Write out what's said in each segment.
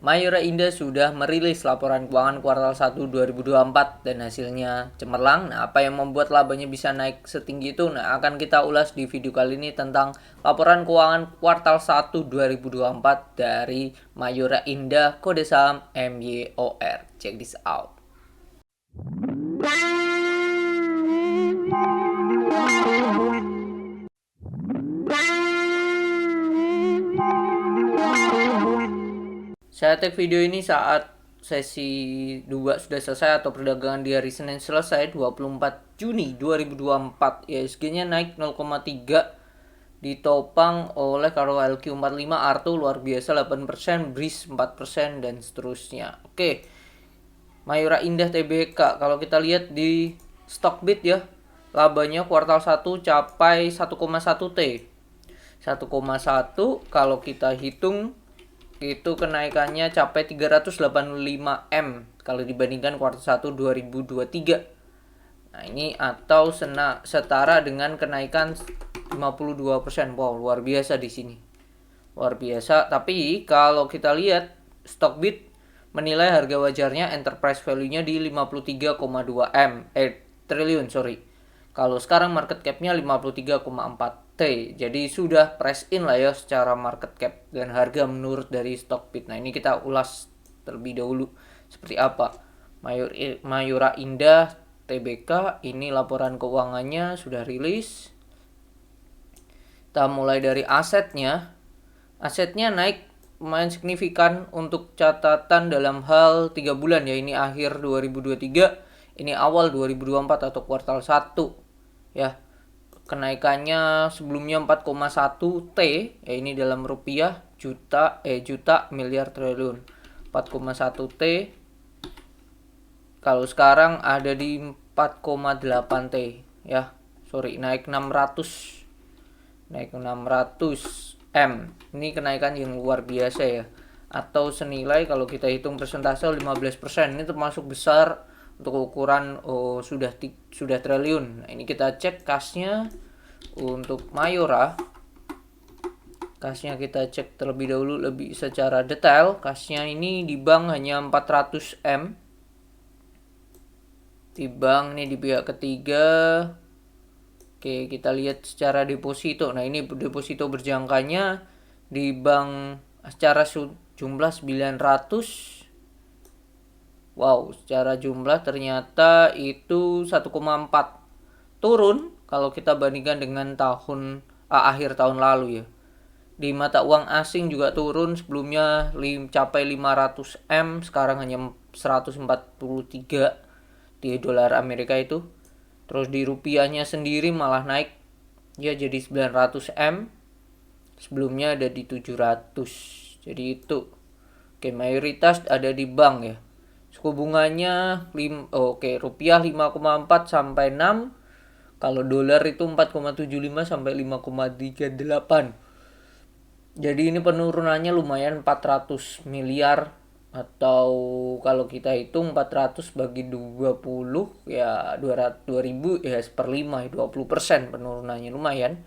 Mayora Indah sudah merilis laporan keuangan kuartal 1 2024 dan hasilnya cemerlang. Nah, apa yang membuat labanya bisa naik setinggi itu? Nah, akan kita ulas di video kali ini tentang laporan keuangan kuartal 1 2024 dari Mayora Indah, kode saham MYOR. Check this out. Saya tag video ini saat sesi 2 sudah selesai atau perdagangan di hari Senin selesai 24 Juni 2024. ISG-nya naik 0,3 ditopang oleh Karo LQ45, Arto luar biasa 8%, BRIS 4% dan seterusnya. Oke. Mayora Indah TBK kalau kita lihat di Stockbit ya, labanya kuartal 1 capai 1,1 T. 1,1 kalau kita hitung itu kenaikannya capai 385 M kalau dibandingkan kuartal 1 2023. Nah, ini atau setara dengan kenaikan 52%. Wow, luar biasa di sini. Luar biasa, tapi kalau kita lihat Stockbit menilai harga wajarnya enterprise value-nya di 53,2 triliun, sorry. Kalau sekarang market cap-nya 53,4 T. Jadi sudah price in lah ya secara market cap dan harga menurut dari Stockbit. Nah, ini kita ulas terlebih dahulu seperti apa. Mayora Indah TBK, ini laporan keuangannya sudah rilis. Kita mulai dari asetnya. Asetnya naik lumayan signifikan untuk catatan dalam hal 3 bulan ya. Ini akhir 2023, ini awal 2024 atau kuartal 1 ya. Kenaikannya sebelumnya 4,1 T ya, ini dalam rupiah juta miliar triliun. 4,1 T kalau sekarang ada di 4,8 T ya. Sorry, naik 600 M. Ini kenaikan yang luar biasa ya. Atau senilai kalau kita hitung persentase 15%. Ini termasuk besar untuk ukuran sudah triliun. Nah, ini kita cek kasnya untuk Mayora. Kasnya kita cek terlebih dahulu lebih secara detail. Kasnya ini di bank hanya 400 M. Di bank ini di pihak ketiga. Oke, kita lihat secara deposito. Nah, ini deposito berjangkanya di bank secara jumlah 900. Wow, secara jumlah ternyata itu 1,4. Turun kalau kita bandingkan dengan akhir tahun lalu ya. Di mata uang asing juga turun, sebelumnya capai 500 M, sekarang hanya 143 di dolar Amerika itu. Terus di rupiahnya sendiri malah naik ya jadi 900 M. Sebelumnya ada di 700. Jadi itu. Oke, mayoritas ada di bank ya. Suku bunganya rupiah 5,4 sampai 6. Kalau dolar itu 4,75 sampai 5,38. Jadi ini penurunannya lumayan 400 miliar atau kalau kita hitung 400 bagi 20 ya 2000 ya seperlima ya 20% penurunannya lumayan.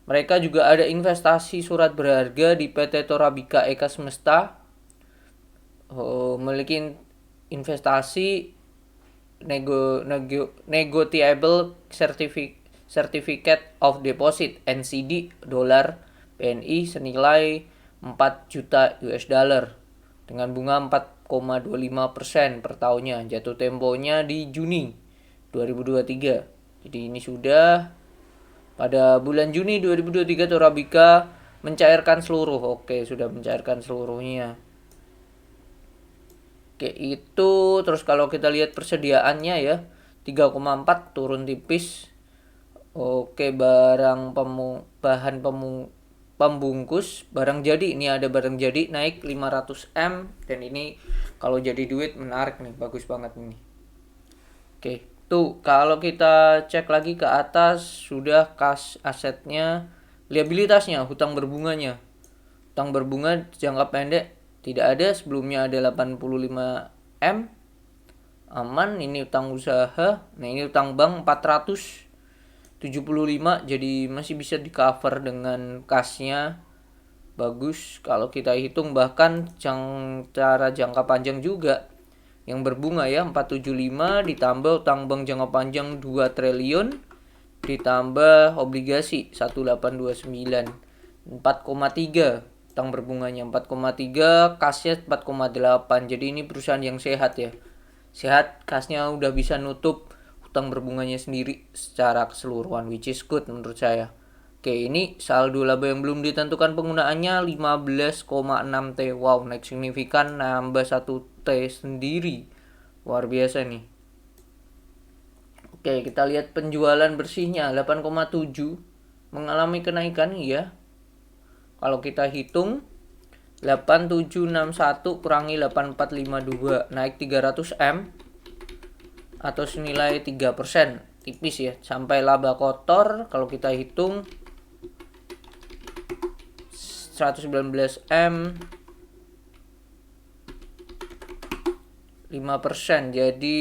Mereka juga ada investasi surat berharga di PT Torabika Eka Semesta. Memiliki investasi negotiable certificate of deposit NCD dolar BNI senilai 4 juta US dollar dengan bunga 4,25% per tahunnya. Jatuh temponya di Juni 2023. Jadi ini sudah pada bulan Juni 2023 Torabika mencairkan seluruh. Oke, sudah mencairkan seluruhnya. Oke, itu terus kalau kita lihat persediaannya ya 3,4 turun tipis. Oke, bahan pembungkus barang jadi, ini ada barang jadi naik 500 M dan ini kalau jadi duit menarik nih, bagus banget ini. Oke, tuh kalau kita cek lagi ke atas sudah kas asetnya, liabilitasnya, hutang berbunganya. Hutang berbunga jangka pendek tidak ada, sebelumnya ada 85 M. Aman, ini utang usaha. Nah, ini utang bank 475, jadi masih bisa di cover dengan kasnya. bagus kalau kita hitung, bahkan cara jangka panjang juga yang berbunga ya 475 ditambah utang bank jangka panjang 2 triliun ditambah obligasi 1829 4,3 utang berbunganya 4,3, kasnya 4,8. Jadi ini perusahaan yang sehat ya. Sehat, kasnya udah bisa nutup utang berbunganya sendiri secara keseluruhan, which is good menurut saya. Oke, ini saldo laba yang belum ditentukan penggunaannya 15,6 T. Wow, naik signifikan, nambah 1 T sendiri. Luar biasa nih. Oke, kita lihat penjualan bersihnya 8,7 mengalami kenaikan ya. Kalau kita hitung 8761 kurangi 8452 naik 300 M atau senilai 3%, tipis ya. Sampai laba kotor kalau kita hitung 119 M 5%. Jadi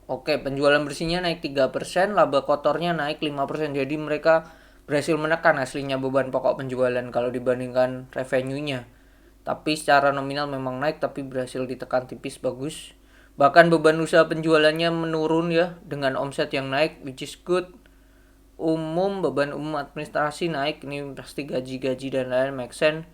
oke, penjualan bersihnya naik 3%, laba kotornya naik 5%. Jadi mereka berhasil menekan aslinya beban pokok penjualan kalau dibandingkan revenue-nya. Tapi secara nominal memang naik, tapi berhasil ditekan tipis, bagus. Bahkan beban usaha penjualannya menurun ya, dengan omset yang naik, which is good. Beban umum administrasi naik, ini pasti gaji-gaji dan lain make sense.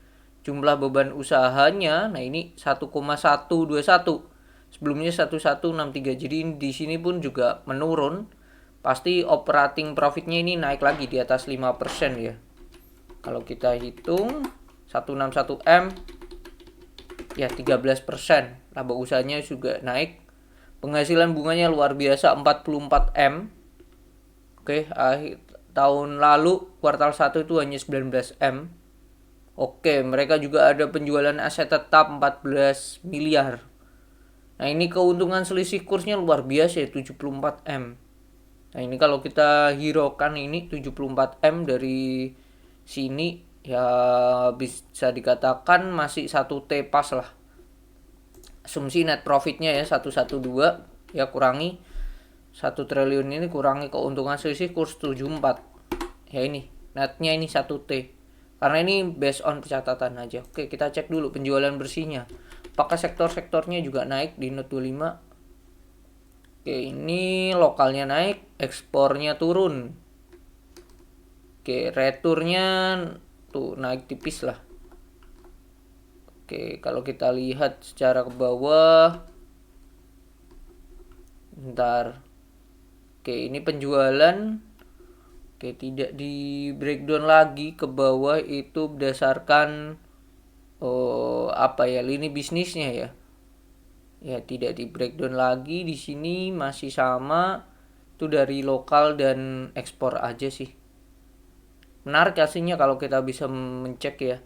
Jumlah beban usahanya, nah ini 1,121. Sebelumnya 1163. Jadi di sini pun juga menurun. Pasti operating profitnya ini naik lagi di atas 5% ya. Kalau kita hitung 161 M ya 13%. Laba usahanya juga naik. Penghasilan bunganya luar biasa 44 M. Oke, tahun lalu kuartal 1 itu hanya 19 M. Oke, mereka juga ada penjualan aset tetap 14 miliar. Nah, ini keuntungan selisih kursnya luar biasa ya, 74 M. Nah, ini kalau kita hiraukan ini 74 M dari sini ya bisa dikatakan masih 1 T pas lah. Asumsi net profitnya ya 112 ya, kurangi 1 triliun ini kurangi keuntungan selisih kurs 74. Ya ini, netnya ini 1 T. Karena ini based on pencatatan aja. Oke, kita cek dulu penjualan bersihnya. Apakah sektor-sektornya juga naik di note 25? Oke, ini lokalnya naik, ekspornya turun. Oke, returnya tuh naik tipis lah. Oke, kalau kita lihat secara ke bawah. Bentar. Oke, ini penjualan. Oke, tidak di breakdown lagi ke bawah itu berdasarkan lini bisnisnya ya. Ya, tidak di breakdown lagi, di sini masih sama, itu dari lokal dan ekspor aja sih. Menarik hasilnya kalau kita bisa mencek ya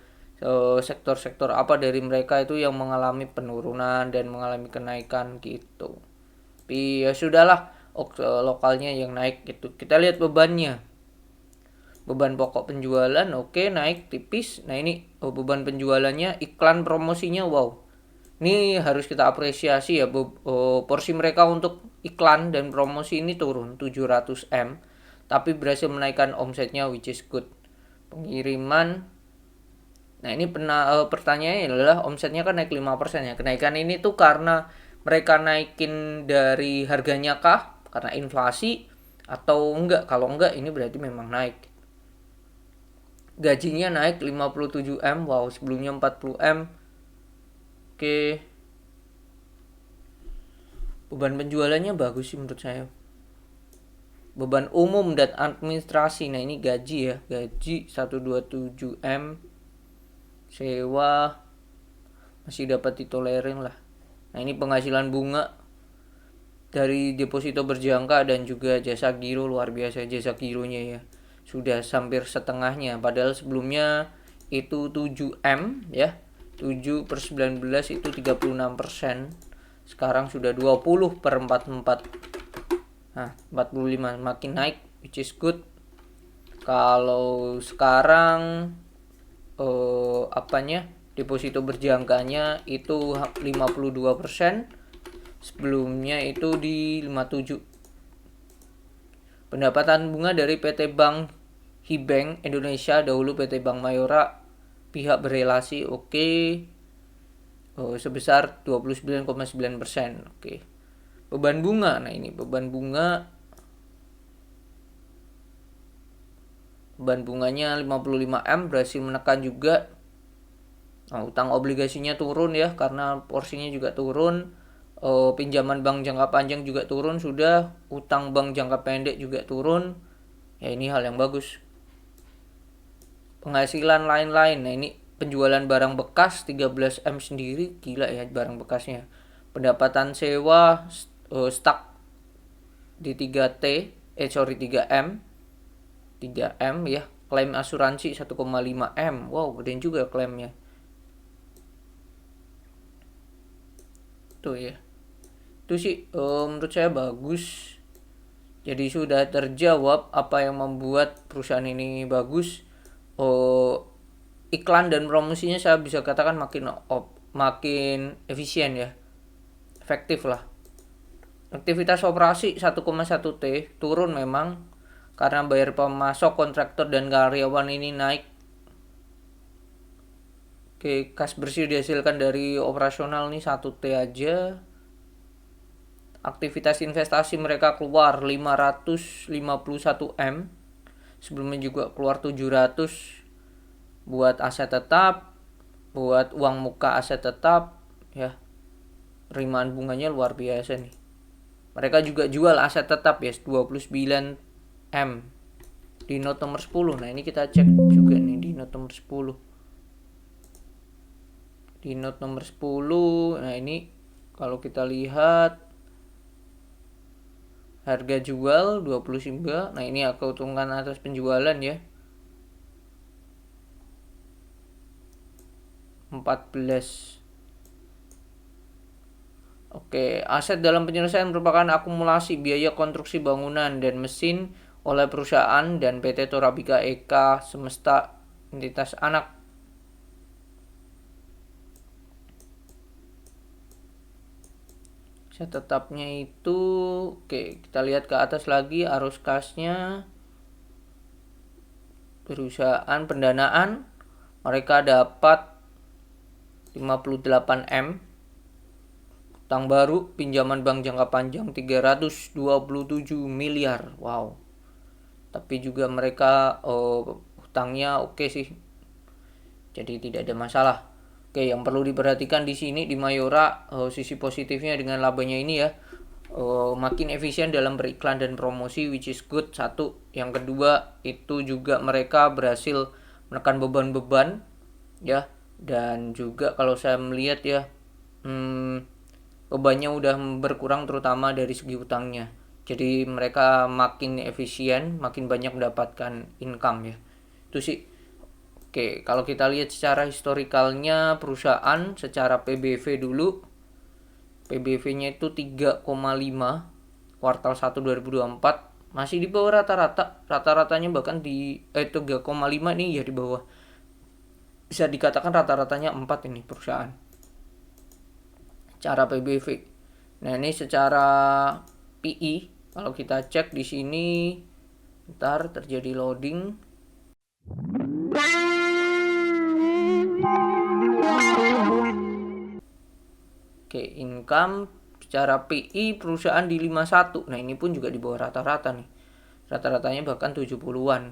sektor-sektor apa dari mereka itu yang mengalami penurunan dan mengalami kenaikan gitu. Tapi ya sudahlah, lokalnya yang naik gitu. Kita lihat bebannya. Beban pokok penjualan oke, naik tipis. Nah, ini beban penjualannya, iklan promosinya wow. Ini harus kita apresiasi ya, porsi mereka untuk iklan dan promosi ini turun 700 M, tapi berhasil menaikkan omsetnya, which is good. Pengiriman, nah ini pertanyaannya adalah omsetnya kan naik 5% ya. Kenaikan ini tuh karena mereka naikin dari harganya kah? Karena inflasi atau enggak? Kalau enggak ini berarti memang naik. Gajinya naik 57 M, wow, sebelumnya 40 M. Oke. Beban penjualannya bagus sih menurut saya. Beban umum dan administrasi, nah ini gaji ya, gaji 127 M. Sewa masih dapat ditolerin lah. Nah, ini penghasilan bunga dari deposito berjangka dan juga jasa giro, luar biasa jasa gironya ya. Sudah hampir setengahnya, padahal sebelumnya itu 7 M ya. 7/19 itu 36%. Sekarang sudah 20/44. Nah, 45 makin naik, which is good. Kalau sekarang deposito berjangkanya itu 52%. Sebelumnya itu di 57. Pendapatan bunga dari PT Bank Hibank Indonesia, dahulu PT Bank Mayora, pihak berelasi oke. Sebesar 29,9%. Oke. Beban bunga. Nah, ini beban bunganya 55M berhasil menekan juga. Nah, utang obligasinya turun ya karena porsinya juga turun. Pinjaman bank jangka panjang juga turun sudah, utang bank jangka pendek juga turun. Ya ini hal yang bagus. Penghasilan lain-lain. Nah, ini penjualan barang bekas 13M sendiri gila ya barang bekasnya. Pendapatan sewa stuck di 3M 3M ya. Klaim asuransi 1,5M. Wow, gede juga klaimnya. Tuh ya. Itu sih menurut saya bagus. Jadi sudah terjawab apa yang membuat perusahaan ini bagus. Iklan dan promosinya saya bisa katakan makin efisien ya. Efektif lah. Aktivitas operasi 1,1 T turun memang karena bayar pemasok, kontraktor dan karyawan ini naik. Oke, kas bersih dihasilkan dari operasional nih 1 T aja. Aktivitas investasi mereka keluar 551M. Sebelumnya juga keluar 700 buat aset tetap, buat uang muka aset tetap ya. Penerimaan bunganya luar biasa nih. Mereka juga jual aset tetap ya 29M di note nomor 10. Nah, ini kita cek juga nih di note nomor 10. Di note nomor 10, nah ini kalau kita lihat harga jual 29. Nah, ini keuntungan atas penjualan ya. 14. Oke, aset dalam penyelesaian merupakan akumulasi biaya konstruksi bangunan dan mesin oleh perusahaan dan PT Torabika Eka Semesta entitas anak. Aset tetapnya itu, oke, kita lihat ke atas lagi arus kasnya. Perusahaan pendanaan mereka dapat 58M. Utang baru pinjaman bank jangka panjang 327 miliar. Wow. Tapi juga mereka hutangnya oke sih. Jadi tidak ada masalah. Oke, yang perlu diperhatikan di sini di Mayora sisi positifnya dengan labanya ini ya. Makin efisien dalam beriklan dan promosi, which is good. Satu. Yang kedua itu juga mereka berhasil menekan beban-beban ya. Dan juga kalau saya melihat ya bebannya udah berkurang terutama dari segi utangnya. Jadi mereka makin efisien, makin banyak mendapatkan income ya. Itu sih. Oke, kalau kita lihat secara historikalnya perusahaan secara PBV dulu. PBV-nya itu 3,5 kuartal 1 2024 masih di bawah rata-rata. Rata-ratanya bahkan di 3,5 nih ya di bawah. Bisa dikatakan rata-ratanya 4 ini perusahaan. Cara PBV. Nah, ini secara PE kalau kita cek di sini ntar terjadi loading. Oke, income secara PE perusahaan di 51. Nah, ini pun juga di bawah rata-rata nih. Rata-ratanya bahkan 70-an.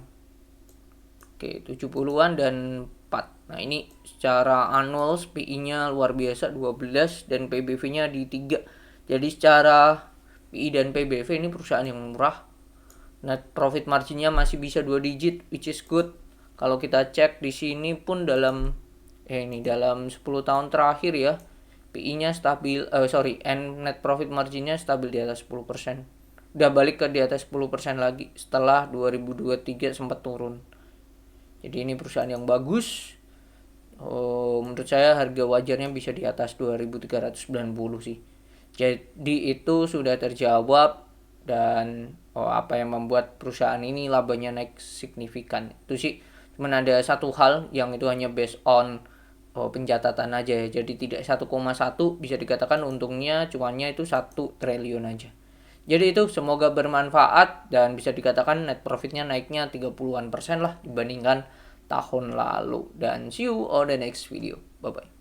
Oke, 70-an dan 4. Nah, ini secara annual PI-nya luar biasa 12 dan PBV-nya di 3. Jadi secara PI dan PBV ini perusahaan yang murah. Net profit marginnya masih bisa 2 digit, which is good. Kalau kita cek di sini pun dalam 10 tahun terakhir ya, PI-nya stabil, net profit marginnya stabil di atas 10%. Udah balik ke di atas 10% lagi setelah 2023 sempat turun. Jadi ini perusahaan yang bagus. Menurut saya harga wajarnya bisa di atas 2.390 sih. Jadi itu sudah terjawab dan apa yang membuat perusahaan ini labanya naik signifikan. Itu sih cuman ada satu hal yang itu hanya based on pencatatan aja ya. Jadi tidak 1,1 bisa dikatakan untungnya cuannya itu 1 triliun aja. Jadi itu semoga bermanfaat dan bisa dikatakan net profitnya naiknya 30-an% lah dibandingkan tahun lalu. Dan see you on the next video. Bye bye.